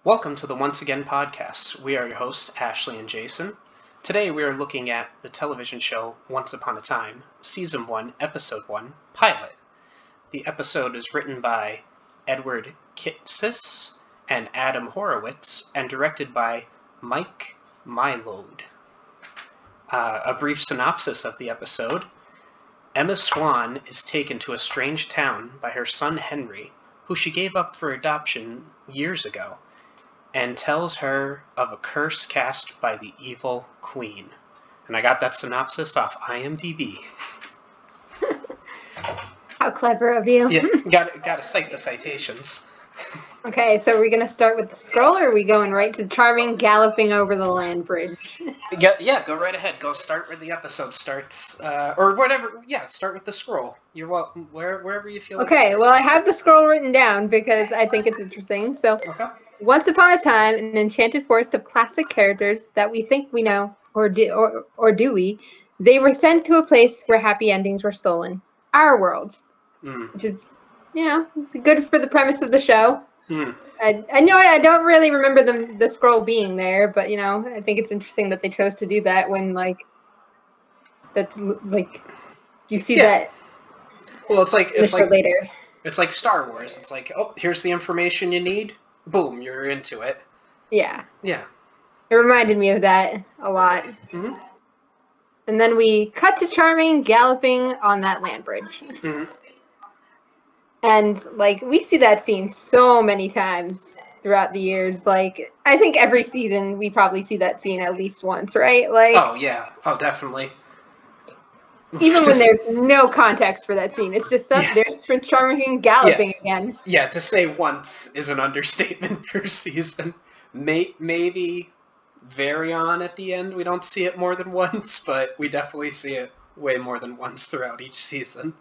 Welcome to the Once Again podcast. We are your hosts, Ashley and Jason. Today we are looking at the television show Once Upon a Time, Season 1, Episode 1, Pilot. The episode is written by Edward Kitsis and Adam Horowitz and directed by Mike Mylode. A brief synopsis of the episode. Emma Swan is taken to a strange town by her son Henry, who she gave up for adoption years ago, and tells her of a curse cast by the evil queen. And I got that synopsis off IMDb. How clever of you. Yeah, gotta cite the citations. Okay, so are we going to start with the scroll, or are we going right to Charming galloping over the land bridge? Yeah, go right ahead. Go start where the episode starts, or whatever. Yeah, start with the scroll. You're welcome, wherever you feel. Okay, well, I have the scroll written down because I think it's interesting. So, Okay. Once upon a time, an enchanted forest of classic characters that we think we know, or do we? They were sent to a place where happy endings were stolen. Our world, which is, good for the premise of the show. I know I don't really remember the scroll being there, but I think it's interesting that they chose to do that when you see that. Well, it's like later. It's like Star Wars. It's like, oh, here's the information you need. Boom, you're into it. Yeah. Yeah. It reminded me of that a lot. Mm-hmm. And then we cut to Charming galloping on that land bridge. Mm-hmm. And, we see that scene so many times throughout the years. I think every season we probably see that scene at least once, right? Oh, yeah. Oh, definitely. Even when there's no context for that scene. It's just there's Charming galloping again. Yeah, to say once is an understatement per season. Maybe very on at the end we don't see it more than once, but we definitely see it way more than once throughout each season.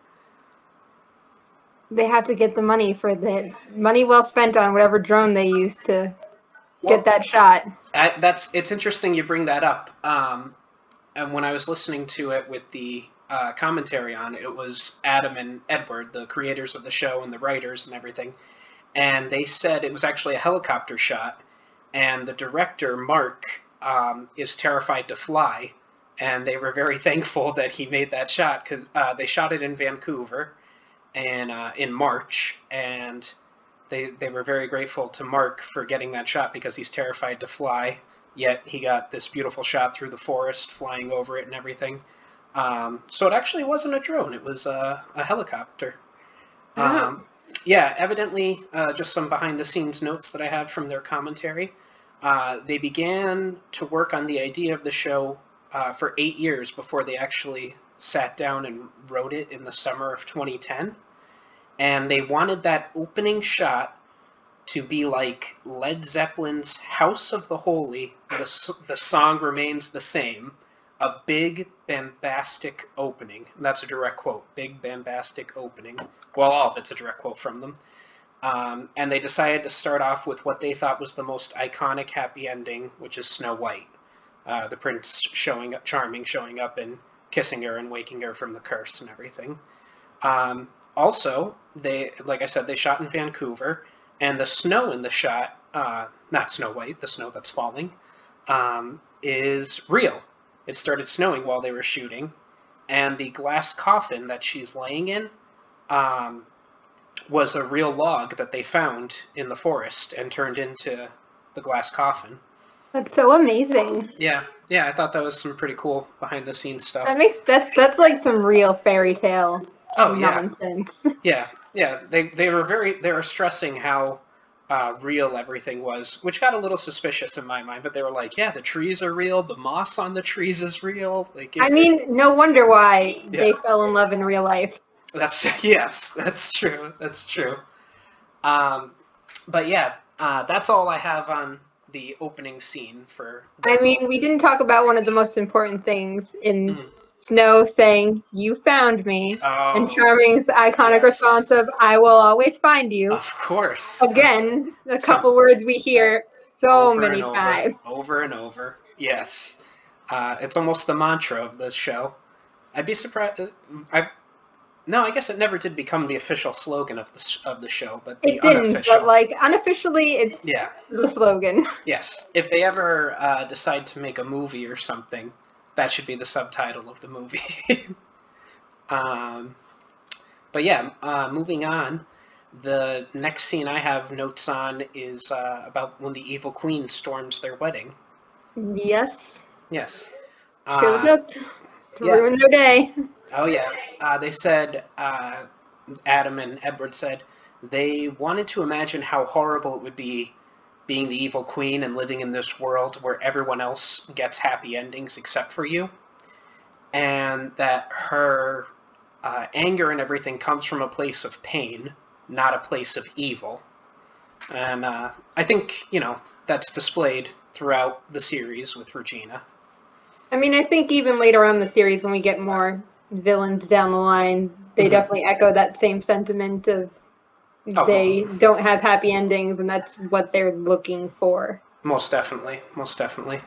They have to get the money for the money well spent on whatever drone they used to get that shot. It's interesting you bring that up. And when I was listening to it with the commentary on it, was Adam and Edward, the creators of the show and the writers and everything, and they said it was actually a helicopter shot, and the director, Mark, is terrified to fly, and they were very thankful that he made that shot, because they shot it in Vancouver and in March, and they were very grateful to Mark for getting that shot because he's terrified to fly, yet he got this beautiful shot through the forest, flying over it and everything. So it actually wasn't a drone, it was a helicopter. Yeah, evidently, just some behind-the-scenes notes that I have from their commentary. They began to work on the idea of the show for 8 years before they actually sat down and wrote it in the summer of 2010. And they wanted that opening shot to be like Led Zeppelin's House of the Holy, the song remains the same, a big, bombastic opening. And that's a direct quote, big, bombastic opening. Well, all of it's a direct quote from them. And they decided to start off with what they thought was the most iconic happy ending, which is Snow White. The prince Charming showing up and kissing her and waking her from the curse and everything. Also, like I said, they shot in Vancouver, and the snow in the shot, not Snow White, the snow that's falling, is real. It started snowing while they were shooting, and the glass coffin that she's laying in was a real log that they found in the forest and turned into the glass coffin. That's so amazing. Yeah, I thought that was some pretty cool behind-the-scenes stuff. That's like some real fairy tale nonsense. Yeah. They were stressing how real everything was, which got a little suspicious in my mind. But they were like, yeah, the trees are real, the moss on the trees is real. No wonder why they fell in love in real life. That's true. That's true. But yeah, that's all I have on the opening scene for. We didn't talk about one of the most important things in Snow saying, "You found me," and Charming's iconic response of, "I will always find you." Of course. Again, a couple words we hear so many times. Over and over. Yes. It's almost the mantra of this show. I'd be surprised. No, I guess it never did become the official slogan of the show, but the It didn't, unofficial. but like unofficially, it's the slogan. Yes, if they ever decide to make a movie or something, that should be the subtitle of the movie. But yeah, moving on. The next scene I have notes on is about when the evil queen storms their wedding. Yes. Yes. Shows up to ruin their day. Oh yeah. They said, Adam and Edward said, they wanted to imagine how horrible it would be being the evil queen and living in this world where everyone else gets happy endings except for you. And that her anger and everything comes from a place of pain, not a place of evil. And I think, that's displayed throughout the series with Regina. I mean, I think even later on in the series, when we get more villains down the line, they definitely echo that same sentiment of they don't have happy endings, and that's what they're looking for. Most definitely. Most definitely.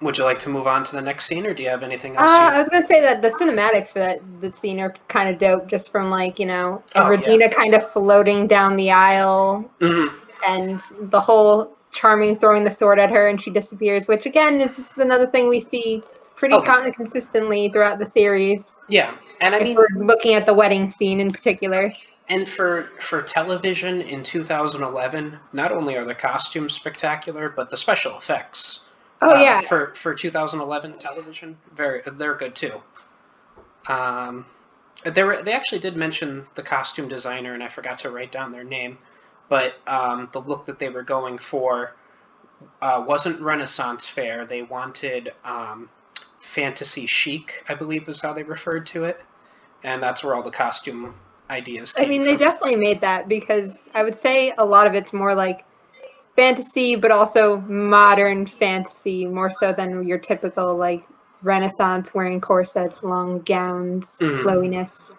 Would you like to move on to the next scene, or do you have anything else? I was going to say that the cinematics for the scene are kind of dope, just from like, Regina kind of floating down the aisle, and the whole Charming throwing the sword at her and she disappears, which again is just another thing we see pretty consistently throughout the series. Yeah, and I mean, we're looking at the wedding scene in particular. And for television in 2011, not only are the costumes spectacular, but the special effects. Oh yeah. For 2011 television, they're good too. They actually did mention the costume designer, and I forgot to write down their name, but the look that they were going for wasn't Renaissance fair. They wanted fantasy chic, I believe is how they referred to it, and that's where all the costume ideas came from. They definitely made that, because I would say a lot of it's more like fantasy, but also modern fantasy, more so than your typical like Renaissance wearing corsets, long gowns, flowiness.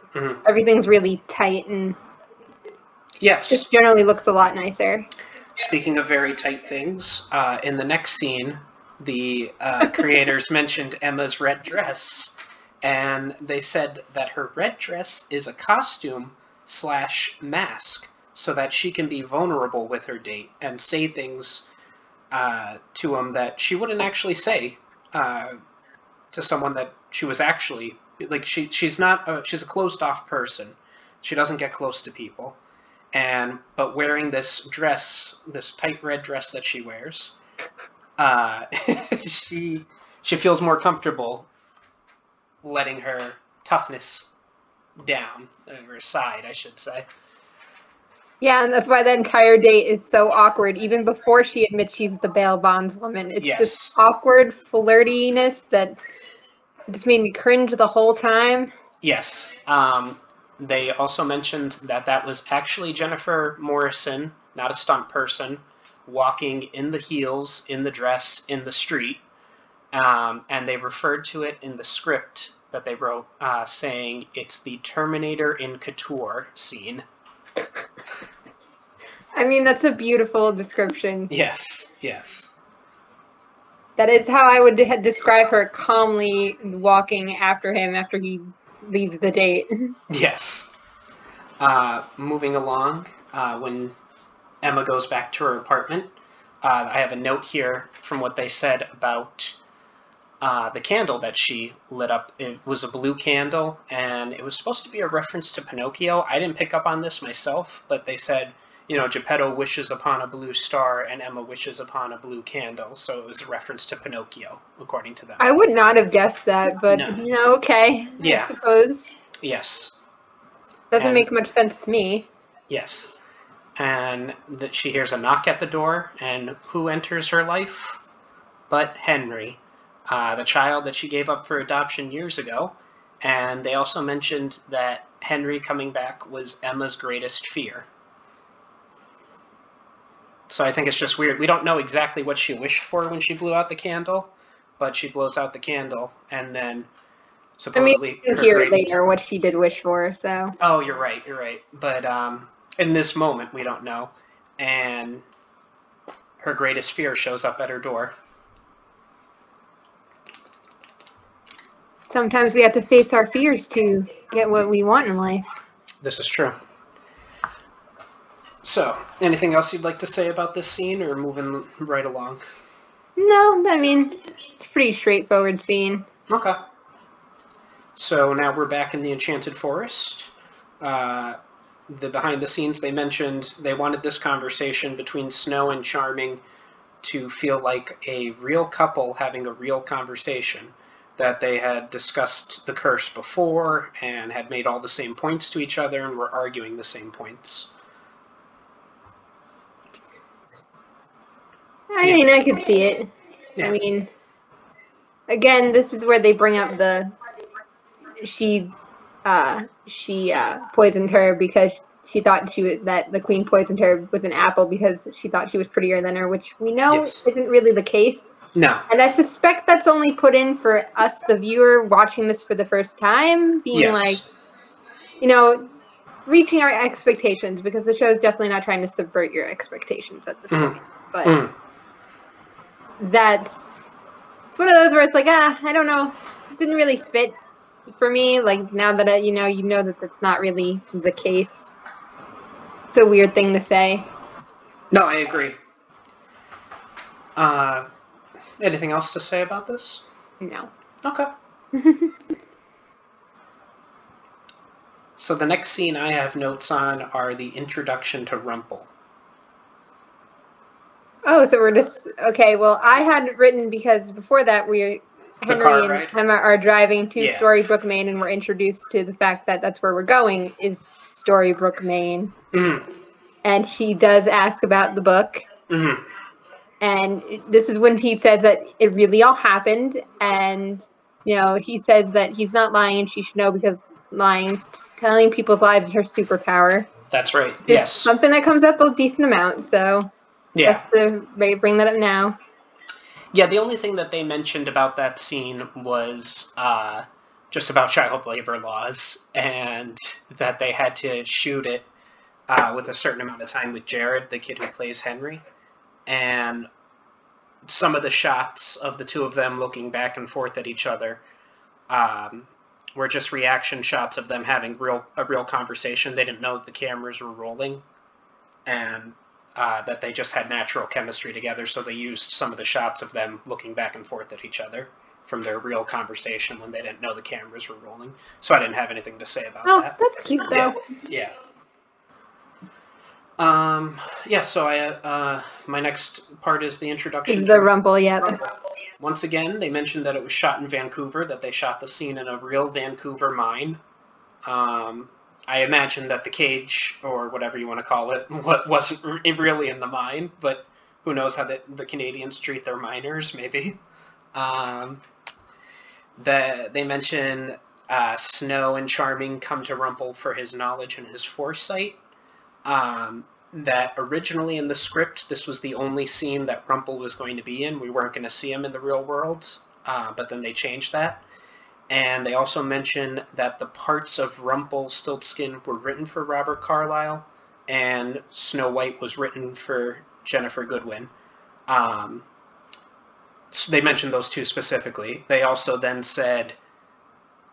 Everything's really tight and just generally looks a lot nicer. Speaking of very tight things, in the next scene, the creators mentioned Emma's red dress, and they said that her red dress is a costume / mask, so that she can be vulnerable with her date and say things to him that she wouldn't actually say to someone that she was actually, like, she's not, she's a closed-off person. She doesn't get close to people. But wearing this dress, this tight red dress that she wears, she feels more comfortable letting her toughness down, or aside, I should say. Yeah, and that's why the entire date is so awkward, even before she admits she's the bail bondswoman. It's just awkward flirtiness that just made me cringe the whole time. Yes. They also mentioned that was actually Jennifer Morrison, not a stunt person, walking in the heels, in the dress, in the street. And they referred to it in the script that they wrote, saying it's the Terminator in Couture scene. I mean, that's a beautiful description. Yes, yes. That is how I would describe her, calmly walking after him after he leaves the date. Yes. Moving along, when Emma goes back to her apartment, I have a note here from what they said about the candle that she lit up. It was a blue candle, and it was supposed to be a reference to Pinocchio. I didn't pick up on this myself, but they said, Geppetto wishes upon a blue star, and Emma wishes upon a blue candle, so it was a reference to Pinocchio, according to them. I would not have guessed that, but, okay, I suppose. Yes. Doesn't make much sense to me. Yes. And that she hears a knock at the door, and who enters her life? But Henry, the child that she gave up for adoption years ago. And they also mentioned that Henry coming back was Emma's greatest fear. So I think it's just weird. We don't know exactly what she wished for when she blew out the candle, but she blows out the candle, and then supposedly... we can hear later what she did wish for, so... Oh, you're right. But in this moment, we don't know. And her greatest fear shows up at her door. sometimes we have to face our fears to get what we want in life. This is true. So, anything else you'd like to say about this scene, or moving right along? No, I mean, it's a pretty straightforward scene. Okay. So now we're back in the Enchanted Forest. The behind the scenes, they mentioned they wanted this conversation between Snow and Charming to feel like a real couple having a real conversation, that they had discussed the curse before and had made all the same points to each other and were arguing the same points. I mean, I could see it. Yeah. I mean, again, this is where they bring up the she poisoned her because she thought that the queen poisoned her with an apple because she thought she was prettier than her, which we know isn't really the case. No. And I suspect that's only put in for us, the viewer, watching this for the first time, being like, you know, reaching our expectations, because the show is definitely not trying to subvert your expectations at this point. But it's one of those where it's like, I don't know, it didn't really fit for me. Like, now that you know that that's not really the case. It's a weird thing to say. No, I agree. Anything else to say about this? No. Okay. So the next scene I have notes on are the introduction to Rumple. Oh, so we're just... Okay, well, I had written, because before that Henry and Emma are driving to Storybrooke, Maine, and we're introduced to the fact that that's where we're going, is Storybrooke, Maine. And she does ask about the book. And this is when he says that it really all happened. And, he says that he's not lying. She should know, because telling people's lives is her superpower. That's right. It's something that comes up a decent amount. So, just to bring that up now. Yeah, the only thing that they mentioned about that scene was just about child labor laws, and that they had to shoot it with a certain amount of time with Jared, the kid who plays Henry. And some of the shots of the two of them looking back and forth at each other were just reaction shots of them having a real conversation. They didn't know that the cameras were rolling, and that they just had natural chemistry together, so they used some of the shots of them looking back and forth at each other from their real conversation when they didn't know the cameras were rolling. So I didn't have anything to say about that. Oh, that's cute, though. Yeah. So my next part is the introduction. The Rumple, yeah. Once again, they mentioned that it was shot in Vancouver, that they shot the scene in a real Vancouver mine. I imagine that the cage, or whatever you want to call it, wasn't really in the mine, but who knows how the Canadians treat their miners, maybe. They mention Snow and Charming come to Rumple for his knowledge and his foresight. That originally in the script, this was the only scene that Rumple was going to be in. We weren't going to see him in the real world, but then they changed that. And they also mention that the parts of Rumpelstiltskin were written for Robert Carlyle, and Snow White was written for Jennifer Goodwin. So they mentioned those two specifically. They also then said,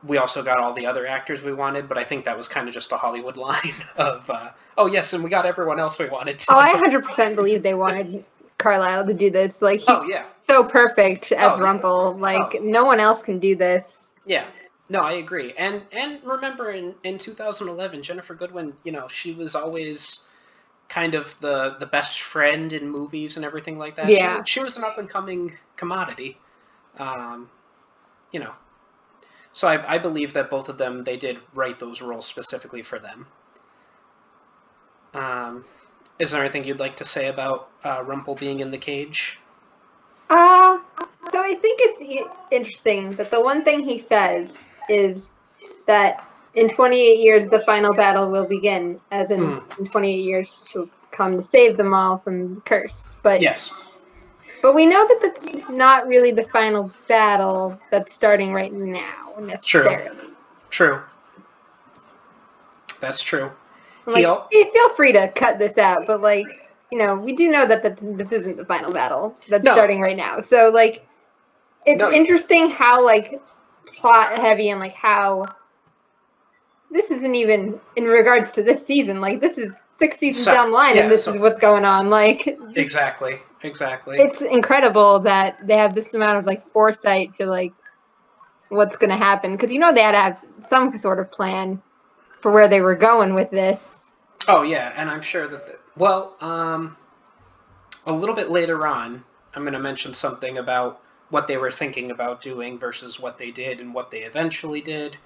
we also got all the other actors we wanted, but I think that was kind of just a Hollywood line of, oh yes, and we got everyone else we wanted to. Oh, I 100% believe they wanted Carlyle to do this. Like, he's so perfect as Rumple. Like, no one else can do this. Yeah. No, I agree. And remember, in 2011, Jennifer Goodwin, she was always kind of the best friend in movies and everything like that. Yeah. She was an up-and-coming commodity. So I believe that both of them, they did write those roles specifically for them. Is there anything you'd like to say about Rumple being in the cage? So I think it's interesting that the one thing he says is that in 28 years, the final battle will begin, as in 28 years she'll come to save them all from the curse. But yes. But we know that that's not really the final battle that's starting right now, necessarily. True. That's true. Like, feel free to cut this out, but, like, we do know that this isn't the final battle that's starting right now. So, like, it's interesting how, like, plot heavy and like how this isn't even in regards to this season. Like this is 6 seasons down the line, and this is what's going on. Like exactly. It's incredible that they have this amount of like foresight to like what's going to happen, because you know they had to have some sort of plan for where they were going with this. Oh yeah, and I'm sure that a little bit later on, I'm going to mention something about what they were thinking about doing versus what they did and what they eventually did.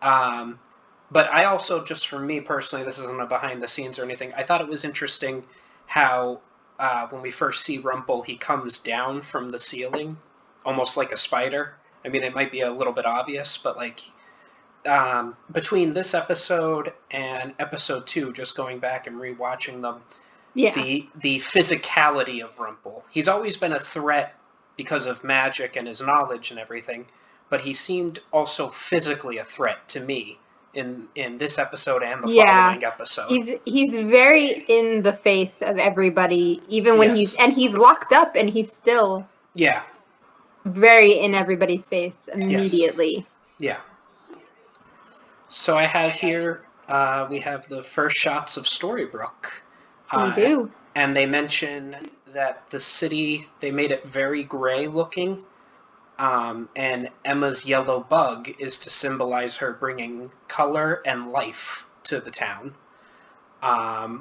But I also, just for me personally, this isn't a behind the scenes or anything, I thought it was interesting how when we first see Rumple, he comes down from the ceiling, almost like a spider. I mean, it might be a little bit obvious, but like between this episode and episode 2, just going back and rewatching them, the physicality of Rumple. He's always been a threat because of magic and his knowledge and everything, but he seemed also physically a threat to me in this episode and the following episode. He's very in the face of everybody, even when he's locked up, and he's still very in everybody's face immediately. Yeah. So I have here, we have the first shots of Storybrooke. We do. And they mention that the city, they made it very gray looking. And Emma's yellow bug is to symbolize her bringing color and life to the town.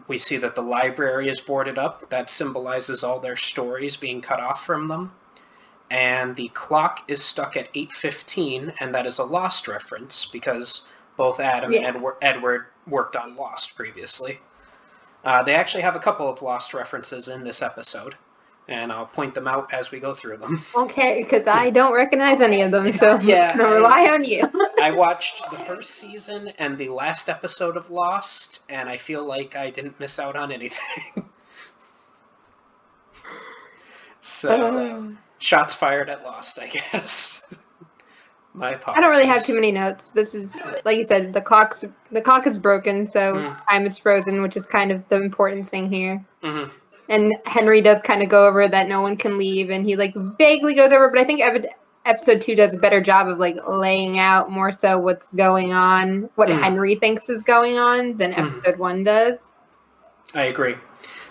We see that the library is boarded up. That symbolizes all their stories being cut off from them. And the clock is stuck at 8:15, and that is a Lost reference because both Adam and Edward worked on Lost previously. They actually have a couple of Lost references in this episode, and I'll point them out as we go through them. Okay, because I don't recognize any of them, so I'm going to rely on you. I watched the first season and the last episode of Lost, and I feel like I didn't miss out on anything. So, shots fired at Lost, I guess. My apologies. I don't really have too many notes. This is, like you said, the clock is broken, so time is frozen, which is kind of the important thing here. Mm-hmm. And Henry does kind of go over that no one can leave, and he like vaguely goes over, but I think episode 2 does a better job of like laying out more so what's going on, what Henry thinks is going on, than episode 1 does. I agree.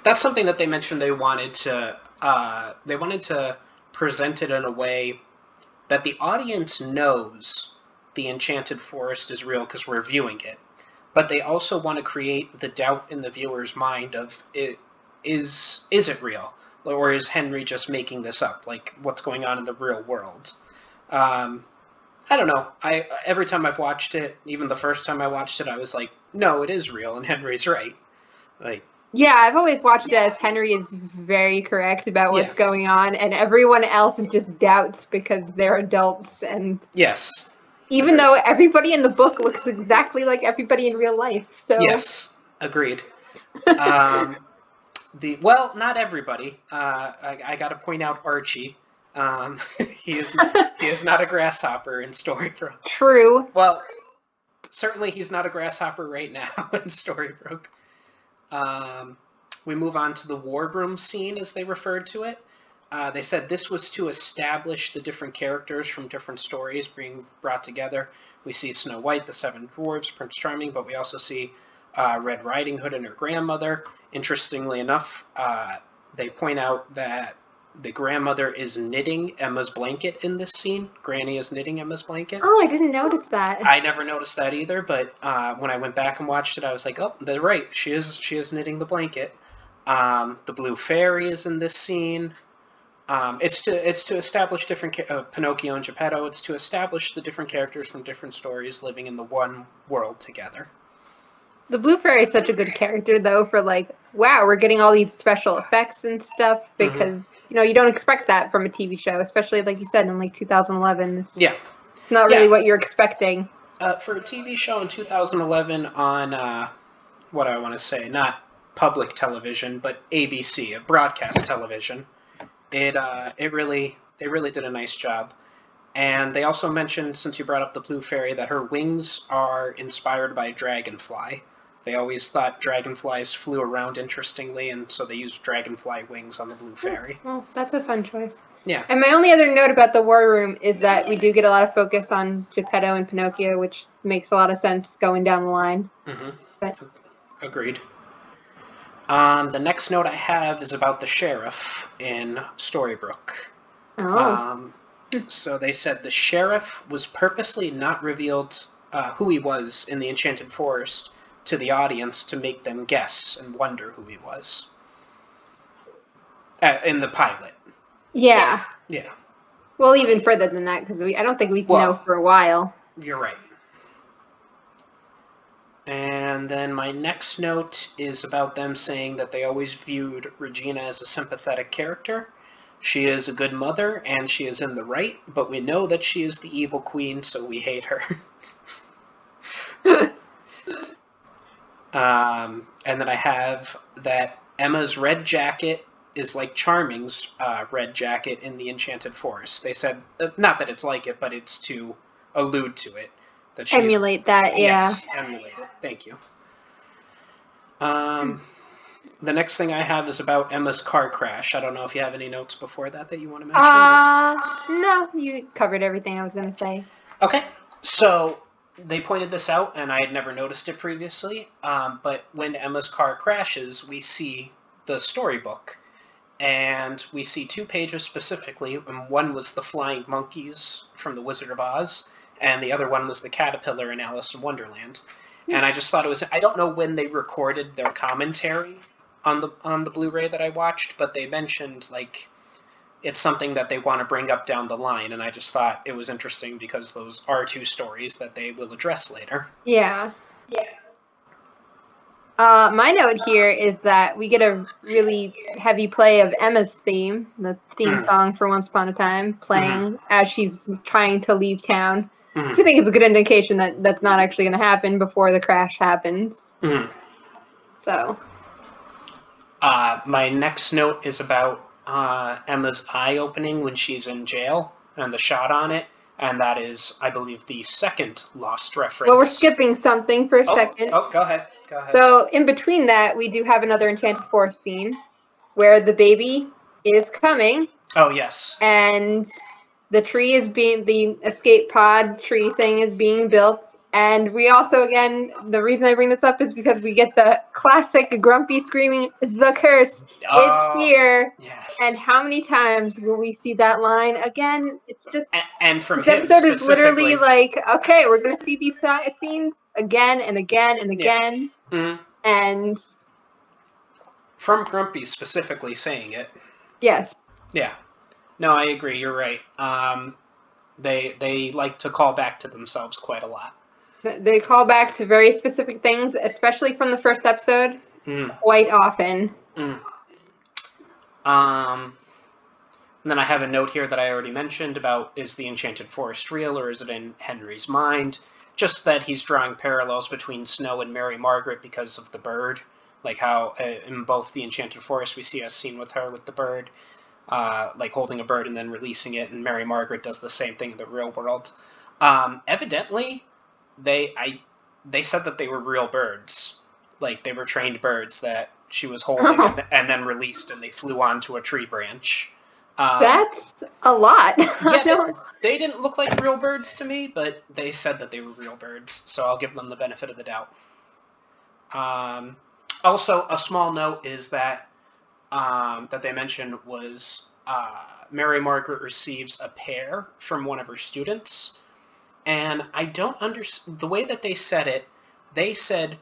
That's something that they mentioned they wanted to present it in a way that the audience knows the Enchanted Forest is real because we're viewing it, but they also want to create the doubt in the viewer's mind of is it real, or is Henry just making this up? Like, what's going on in the real world? I don't know. Every time I've watched it, even the first time I watched it, I was like, no, it is real, and Henry's right. Like, yeah, I've always watched it as Henry is very correct about what's going on, and everyone else just doubts because they're adults. And even though everybody in the book looks exactly like everybody in real life, so agreed. Not everybody. I got to point out Archie. He is not a grasshopper in Storybrooke. True. Well, certainly he's not a grasshopper right now in Storybrooke. We move on to the Wardroom Scene, as they referred to it. They said this was to establish the different characters from different stories being brought together. We see Snow White, the Seven Dwarfs, Prince Charming, but we also see Red Riding Hood and her grandmother. Interestingly enough, they point out that the grandmother is knitting Emma's blanket in this scene. Granny is knitting Emma's blanket. Oh, I didn't notice that. I never noticed that either, but when I went back and watched it, I was like, oh, they're right. She is knitting the blanket. The Blue Fairy is in this scene. It's to establish different Pinocchio and Geppetto. It's to establish the different characters from different stories living in the one world together. The Blue Fairy is such a good character, though, for like, wow, we're getting all these special effects and stuff, because, you don't expect that from a TV show, especially, like you said, in like 2011. It's not really what you're expecting. For a TV show in 2011 on, what I want to say, not public television, but ABC, a broadcast television, they really did a nice job. And they also mentioned, since you brought up the Blue Fairy, that her wings are inspired by a dragonfly. They always thought dragonflies flew around interestingly, and so they used dragonfly wings on the Blue Fairy. Well, that's a fun choice. Yeah. And my only other note about the War Room is that we do get a lot of focus on Geppetto and Pinocchio, which makes a lot of sense going down the line. Mm-hmm. But agreed. The next note I have is about the sheriff in Storybrooke. oh, So they said the sheriff was purposely not revealed who he was in the Enchanted Forest to the audience to make them guess and wonder who he was. In the pilot. yeah. Yeah. Well, even further than that, because I don't think we know for a while. You're right. And then my next note is about them saying that they always viewed Regina as a sympathetic character. She is a good mother, and she is in the right, but we know that she is the evil queen, so we hate her. And then I have that Emma's red jacket is like Charming's red jacket in the Enchanted Forest. They said, not that it's like it, but it's to allude to it. That she's, emulate that, yeah. Yes, emulate it. Thank you. The next thing I have is about Emma's car crash. I don't know if you have any notes before that you want to mention. No, you covered everything I was going to say. Okay, so they pointed this out, and I had never noticed it previously, but when Emma's car crashes, we see the storybook, and we see 2 pages specifically, and one was the flying monkeys from The Wizard of Oz, and the other one was the caterpillar in Alice in Wonderland. And I just thought it was, I don't know when they recorded their commentary on the Blu-ray that I watched, but they mentioned, like, it's something that they want to bring up down the line, and I just thought it was interesting because those are 2 stories that they will address later. Yeah. My note here is that we get a really heavy play of Emma's theme, the theme song for Once Upon a Time, playing as she's trying to leave town. I think it's a good indication that that's not actually going to happen before the crash happens. So. My next note is about Emma's eye opening when she's in jail and the shot on it, and that is, I believe, the second Lost reference. Well, we're skipping something for a second. Oh, go ahead. So in between that, we do have another Enchanted Forest scene where the baby is coming. Oh, yes. And the tree is the escape pod tree thing is being built. And we also, again, the reason I bring this up is because we get the classic Grumpy screaming, "The curse, it's here." Yes. And how many times will we see that line again? It's just, and from this episode is literally like, okay, we're going to see these scenes again and again and again. Yeah. And from Grumpy specifically saying it. Yes. Yeah. No, I agree. You're right. They like to call back to themselves quite a lot. They call back to very specific things, especially from the first episode, quite often. And then I have a note here that I already mentioned about, is the Enchanted Forest real, or is it in Henry's mind? Just that he's drawing parallels between Snow and Mary Margaret because of the bird. Like how in both the Enchanted Forest we see a scene with her with the bird, like holding a bird and then releasing it, and Mary Margaret does the same thing in the real world. Evidently, they said that they were real birds. Like, they were trained birds that she was holding and then released, and they flew onto a tree branch. That's a lot. Yeah, they didn't look like real birds to me, but they said that they were real birds, so I'll give them the benefit of the doubt. Also, a small note is that that they mentioned was Mary Margaret receives a pear from one of her students, and I don't understand the way that they said it. They said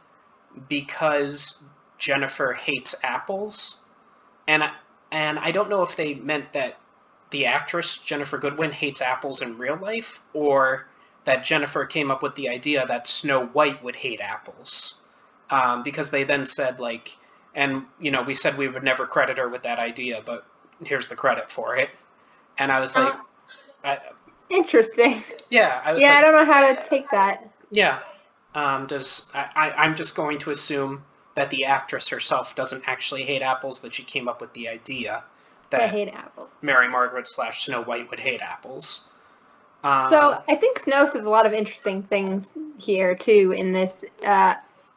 because Jennifer hates apples, and I don't know if they meant that the actress Jennifer Goodwin hates apples in real life, or that Jennifer came up with the idea that Snow White would hate apples, because they then said, like, and, you know, we said we would never credit her with that idea, but here's the credit for it. And I was like... interesting. Yeah. I don't know how to take that. Yeah. I'm just going to assume that the actress herself doesn't actually hate apples, that she came up with the idea that I hate apples. Mary Margaret / Snow White would hate apples. So I think Snow says a lot of interesting things here, too, in this.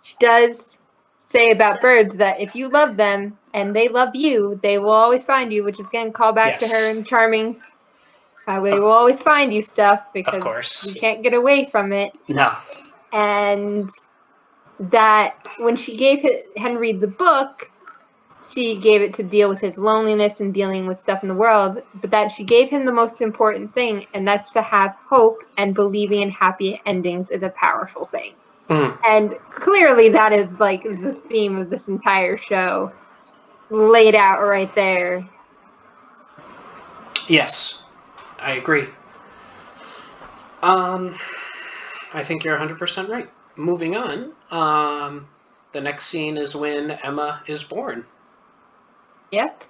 she does say about birds that if you love them and they love you, they will always find you, which is again call back to her and Charming's. They will always find you stuff because you can't get away from it. No. And that when she gave Henry the book, she gave it to deal with his loneliness and dealing with stuff in the world, but that she gave him the most important thing, and that's to have hope, and believing in happy endings is a powerful thing. And clearly that is like the theme of this entire show laid out right there. Yes, I agree. I think you're 100% right. Moving on, the next scene is when Emma is born. Yep.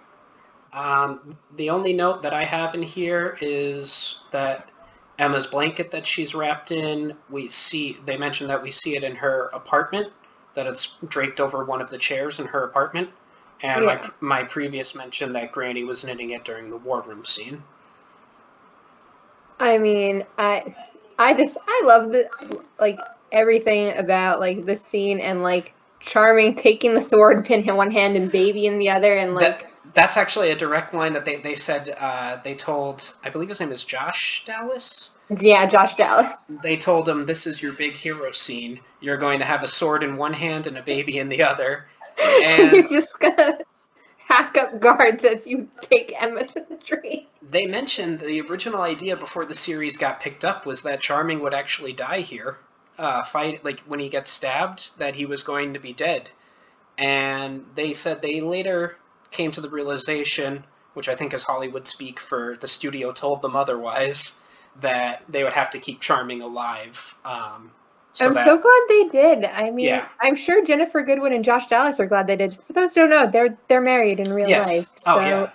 The only note that I have in here is that Emma's blanket that she's wrapped in, they mention that we see it in her apartment, that it's draped over one of the chairs in her apartment. And my previous mention that Granny was knitting it during the wardroom scene. I mean, I love everything about like this scene, and like Charming taking the sword pin in one hand and Baby in the other, and like that's actually a direct line that they said. They told, I believe his name is Josh Dallas. Yeah, Josh Dallas. They told him, this is your big hero scene. You're going to have a sword in one hand and a baby in the other. And you're just gonna hack up guards as you take Emma to the tree. They mentioned the original idea before the series got picked up was that Charming would actually die here. When he gets stabbed, that he was going to be dead. And they said they later came to the realization, which I think is Hollywood speak for the studio told them otherwise, that they would have to keep Charming alive. I'm so glad they did. I mean, I'm sure Jennifer Goodwin and Josh Dallas are glad they did. For those who don't know, they're married in real life. So,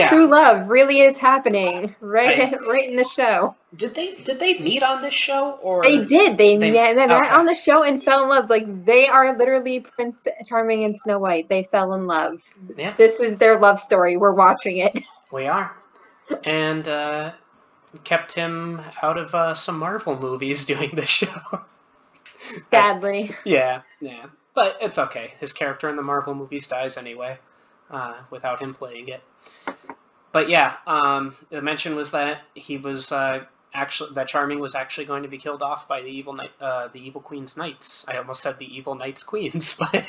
true love really is happening right in the show. Did they meet on this show, or they did? They met on the show and fell in love. Like, they are literally Prince Charming and Snow White. They fell in love. Yeah. This is their love story. We're watching it. We are, and kept him out of some Marvel movies doing this show. Sadly. Yeah. But it's okay. His character in the Marvel movies dies anyway, without him playing it. But yeah, the mention was that he was that Charming was actually going to be killed off by the evil Queen's Knights. I almost said the evil Knights Queens, but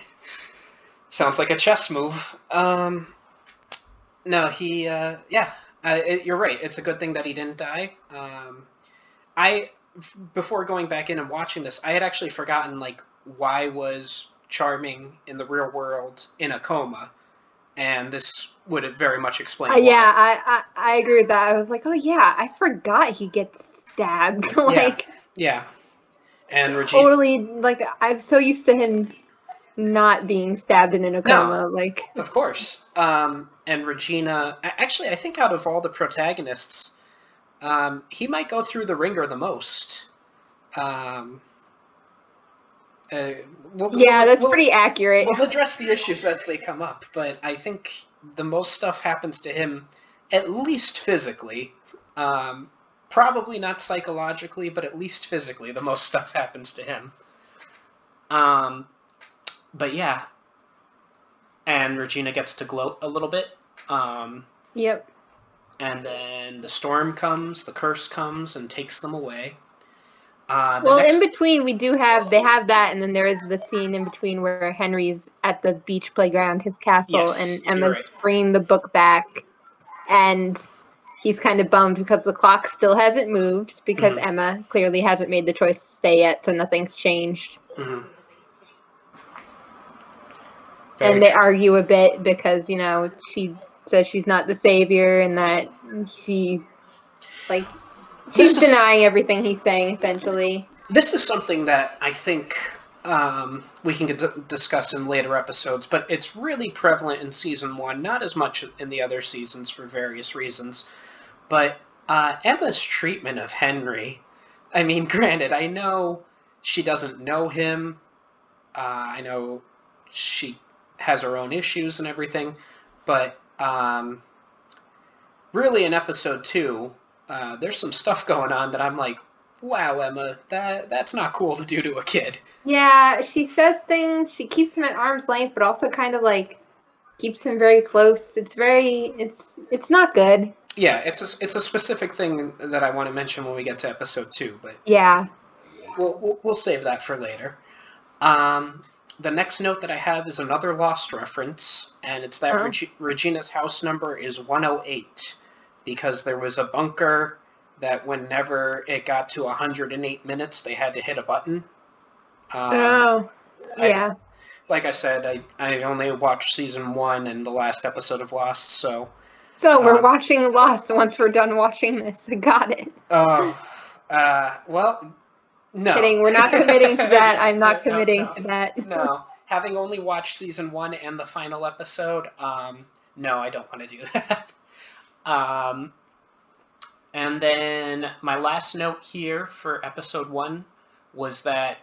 sounds like a chess move. No, you're right. It's a good thing that he didn't die. Before going back in and watching this, I had actually forgotten, like, why was Charming in the real world in a coma, and this would very much explain why. Yeah, I agree with that. I was like, oh yeah, I forgot he gets stabbed. Yeah. And Regina, totally, I'm so used to him not being stabbed and in a coma. No, of course. And Regina, actually, I think out of all the protagonists, he might go through the ringer the most. That's pretty accurate. We'll address the issues as they come up, but I think the most stuff happens to him, at least physically. Probably not psychologically, but at least physically, the most stuff happens to him. But yeah. And Regina gets to gloat a little bit. Yep. And then the storm comes, the curse comes, and takes them away. In between, they have that, and then there is the scene in between where Henry's at the beach playground, his castle, and Emma's bringing the book back, and he's kind of bummed because the clock still hasn't moved, because Emma clearly hasn't made the choice to stay yet, so nothing's changed. Mm-hmm. And they argue a bit because, she says she's not the savior, and that she's denying everything he's saying, essentially. This is something that I think we can discuss in later episodes, but it's really prevalent in Season 1, not as much in the other seasons for various reasons. But Emma's treatment of Henry, I mean, granted, I know she doesn't know him. I know she has her own issues and everything, but really in Episode 2, there's some stuff going on that I'm like, wow, Emma, that's not cool to do to a kid. Yeah, she says things. She keeps him at arm's length, but also kind of like keeps him very close. It's not good. Yeah, it's a specific thing that I want to mention when we get to episode 2, but yeah, we'll save that for later. The next note that I have is another Lost reference, and it's that Regina's house number is 108, because there was a bunker that whenever it got to 108 minutes, they had to hit a button. yeah. Like I said, I only watched season 1 and the last episode of Lost, so... So we're watching Lost once we're done watching this. I got it. Well, no. Kidding, we're not committing to that. I'm not committing to that. No. Having only watched season 1 and the final episode, no, I don't want to do that. And then my last note here for episode 1 was that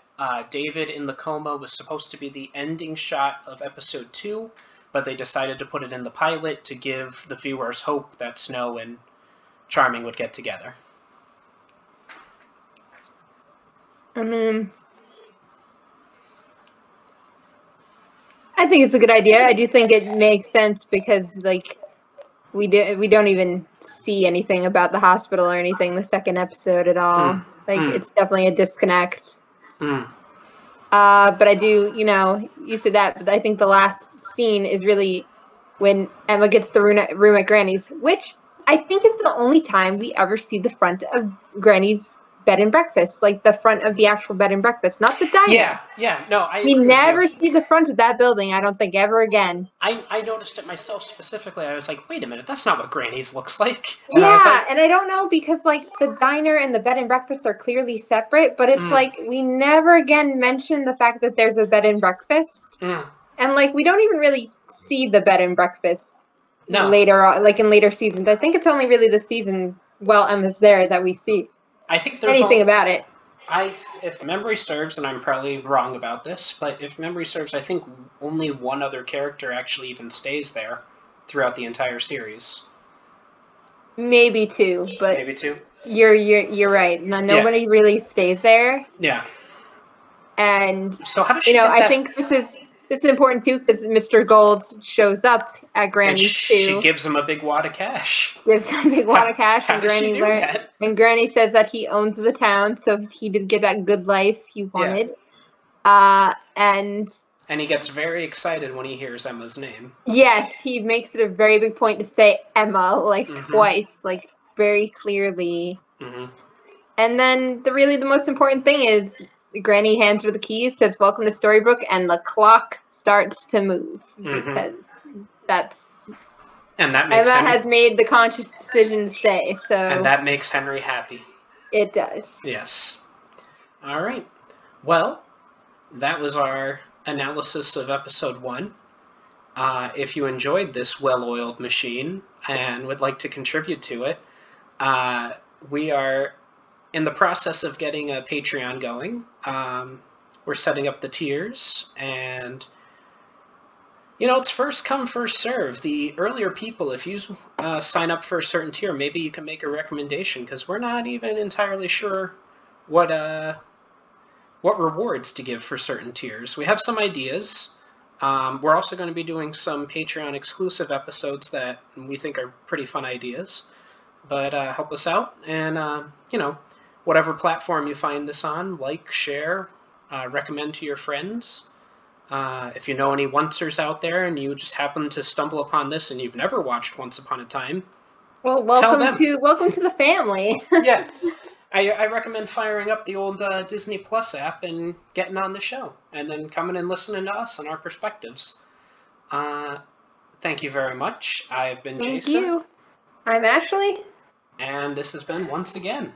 David in the coma was supposed to be the ending shot of episode 2, but they decided to put it in the pilot to give the viewers hope that Snow and Charming would get together. I mean, I think it's a good idea. I do think it makes sense because, like, we don't even see anything about the hospital or anything the second episode at all. It's definitely a disconnect. But I do, you said that, but I think the last scene is really when Emma gets the room at Granny's, which I think is the only time we ever see the front of Granny's bed and breakfast, like the front of the actual bed and breakfast, not the diner. Yeah, no, we never see the front of that building, I don't think, ever again. I noticed it myself specifically. I was like, wait a minute, that's not what Granny's looks like. And and I don't know, because like the diner and the bed and breakfast are clearly separate, but it's like we never again mention the fact that there's a bed and breakfast. And like we don't even really see the bed and breakfast later on, like in later seasons. I think it's only really the season while Emma's there that we see. I think there's anything about it. If memory serves, and I'm probably wrong about this, but if memory serves, I think only one other character actually even stays there throughout the entire series. Maybe 2, but maybe 2. You're right. Nobody really stays there. Yeah. And so how does she I think this is important too, because Mr. Gold shows up at Granny's too. She gives him a big wad of cash. And Granny says that he owns the town, so he did get that good life he wanted. And he gets very excited when he hears Emma's name. Yes, he makes it a very big point to say Emma like twice, like very clearly. And then the most important thing is Granny hands her the keys, says welcome to Storybrooke, and the clock starts to move because Emma has made the conscious decision to stay. And that makes Henry happy. It does. Yes. All right. Well, that was our analysis of episode 1. If you enjoyed this well-oiled machine and would like to contribute to it, we are in the process of getting a Patreon going. We're setting up the tiers, and it's first come, first serve. The earlier people, if you sign up for a certain tier, maybe you can make a recommendation, because we're not even entirely sure what rewards to give for certain tiers. We have some ideas. We're also going to be doing some Patreon exclusive episodes that we think are pretty fun ideas. But help us out, and whatever platform you find this on, like, share, recommend to your friends. If you know any oncers out there and you just happen to stumble upon this and you've never watched Once Upon a Time, well, welcome to the family. Yeah, I recommend firing up the old Disney Plus app and getting on the show, and then coming and listening to us and our perspectives. Thank you very much. I've been Jason. Thank you. I'm Ashley. And this has been Once Again.